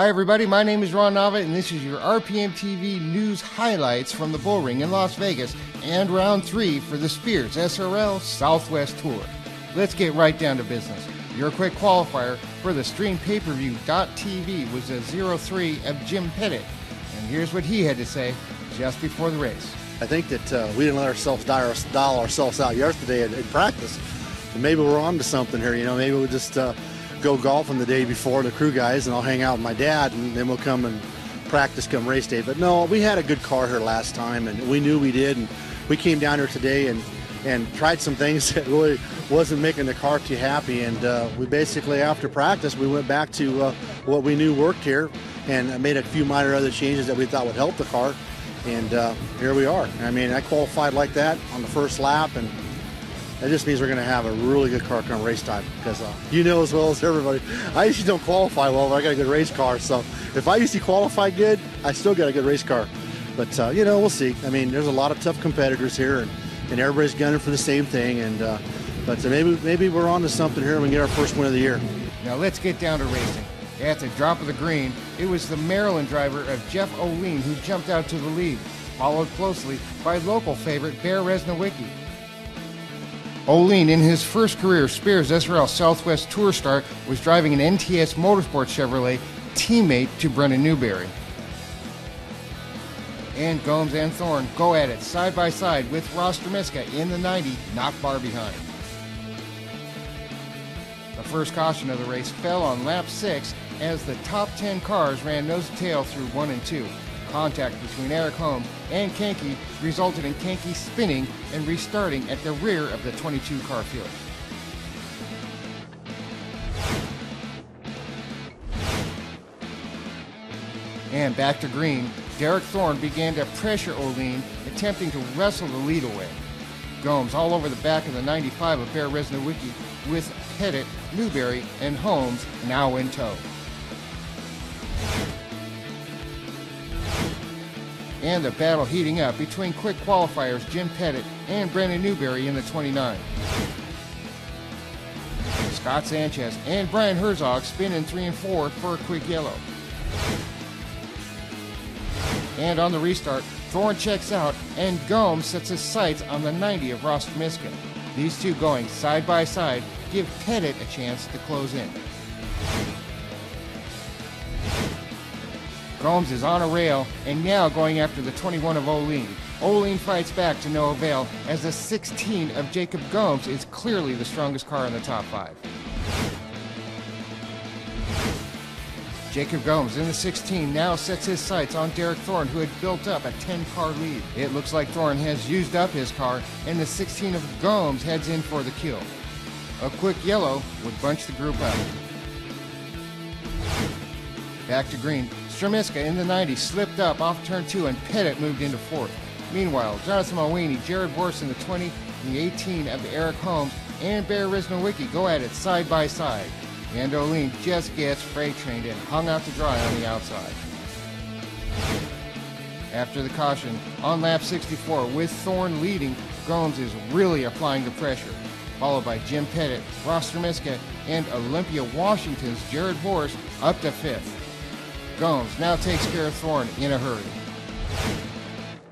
Hi everybody, my name is Ron Nava and this is your RPM TV news highlights from the Bull Ring in Las Vegas and round 3 for the Spears SRL Southwest Tour. Let's get right down to business. Your quick qualifier for the stream pay-per-view.tv was a 0-3 of Jim Pettit, and here's what he had to say just before the race. I think that we didn't let ourselves dial ourselves out yesterday in practice. And maybe we're on to something here, maybe we'll just go golfing the day before, the crew guys, and I'll hang out with my dad, and then we'll come and practice come race day. But no, we had a good car here last time, and we knew we did, and we came down here today and tried some things that really wasn't making the car too happy, and we basically, after practice, we went back to what we knew worked here and made a few minor other changes that we thought would help the car, and here we are. I mean, I qualified like that on the first lap, and that just means we're going to have a really good car come race time, because you know as well as everybody, I usually don't qualify well, but I got a good race car. So if I usually qualify good, I still got a good race car. But, we'll see. I mean, there's a lot of tough competitors here, and everybody's gunning for the same thing. But maybe we're on to something here and we can get our first win of the year. Now let's get down to racing. At the drop of the green, it was the Maryland driver of Jeff O'Lean who jumped out to the lead, followed closely by local favorite Bear Resnowicki. O'Lean, in his first career Spears SRL Southwest Tour start, was driving an NTS Motorsports Chevrolet, teammate to Brennan Newberry. And Gomes and Thorne go at it side by side with Ross Dremiska in the 90, not far behind. The first caution of the race fell on lap 6 as the top 10 cars ran nose to tail through 1 and 2. Contact between Eric Holmes and Kenke resulted in Kenke spinning and restarting at the rear of the 22-car field. And back to green, Derek Thorne began to pressure O'Lean, attempting to wrestle the lead away. Gomes all over the back of the 95 of Bear Resnowicki, with Pettit, Newberry, and Holmes now in tow. And the battle heating up between quick qualifiers Jim Pettit and Brennan Newberry in the 29. Scott Sanchez and Brian Herzog spin in 3 and 4 for a quick yellow. And on the restart, Thorne checks out and Gomes sets his sights on the 90 of Ross Dremiska. These two going side by side give Pettit a chance to close in. Gomes is on a rail and now going after the 21 of O'Lean. O'Lean fights back to no avail as the 16 of Jacob Gomes is clearly the strongest car in the top 5. Jacob Gomes in the 16 now sets his sights on Derek Thorne, who had built up a 10-car lead. It looks like Thorne has used up his car and the 16 of Gomes heads in for the kill. A quick yellow would bunch the group up. Back to green. Dremiska in the 90 slipped up off turn 2 and Pettit moved into 4th. Meanwhile, Jonathan Mulwaney, Jared Vorse in the 20, the 18 of Eric Holmes, and Bear Resnowicki go at it side by side. And O'Lean just gets freight trained and hung out to dry on the outside. After the caution, on lap 64, with Thorne leading, Gomes is really applying the pressure, followed by Jim Pettit, Ross Dremiska, and Olympia, Washington's Jared Vorse up to 5th. Gomes now takes care of Thorne in a hurry.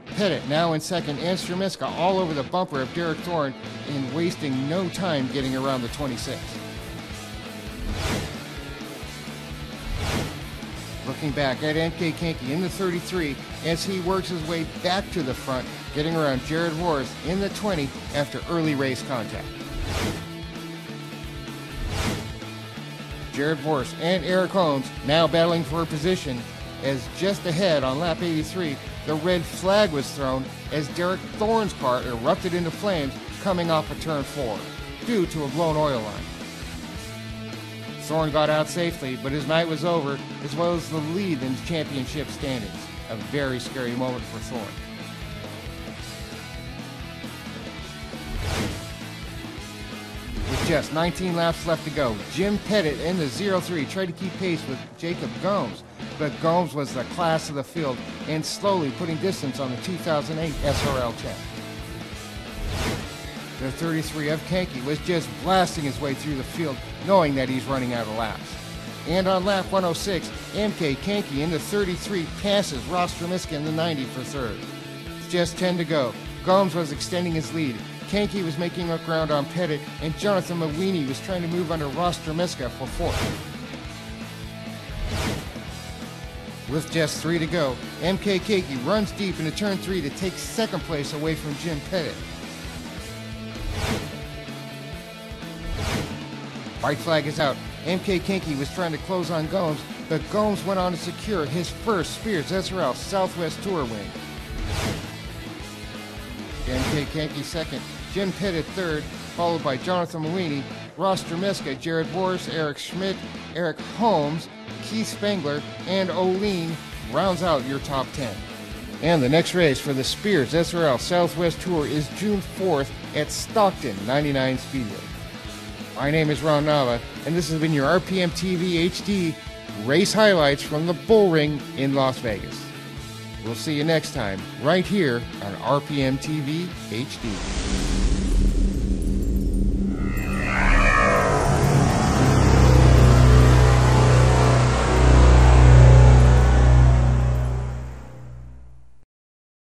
Pettit now in 2nd and Dremiska all over the bumper of Derek Thorne and wasting no time getting around the 26. Looking back at N.K. Kenke in the 33 as he works his way back to the front, getting around Jared Vorse in the 20 after early race contact. Jared Vorse and Eric Holmes now battling for a position as just ahead on lap 83, the red flag was thrown as Derek Thorne's car erupted into flames coming off of turn 4 due to a blown oil line. Thorne got out safely, but his night was over, as well as the lead in the championship standings. A very scary moment for Thorne. With just 19 laps left to go, Jim Pettit in the 0-3 tried to keep pace with Jacob Gomes, but Gomes was the class of the field and slowly putting distance on the 2008 SRL champ. The 33 of Kenke was just blasting his way through the field, knowing that he's running out of laps. And on lap 106, MK Kanky in the 33 passes Ross Tremiska in the 90 for third. With just 10 to go, Gomes was extending his lead. Kanky was making up ground on Pettit, and Jonathan Mawini was trying to move under Ross Tremiska for fourth. With just 3 to go, MK Kanky runs deep into turn 3 to take second place away from Jim Pettit. White flag is out. MK Kanky was trying to close on Gomes, but Gomes went on to secure his first Spears SRL Southwest Tour win. MK Kanky second, Jim Pettit third, followed by Jonathan Mawini, Ross Tremiska, Jared Boris, Eric Schmidt, Eric Holmes, Keith Spangler, and O'Lean rounds out your top 10. And the next race for the Spears SRL Southwest Tour is June 4th at Stockton 99 Speedway. My name is Ron Nava, and this has been your RPM TV HD race highlights from the Bull Ring in Las Vegas. We'll see you next time, right here on RPM TV HD.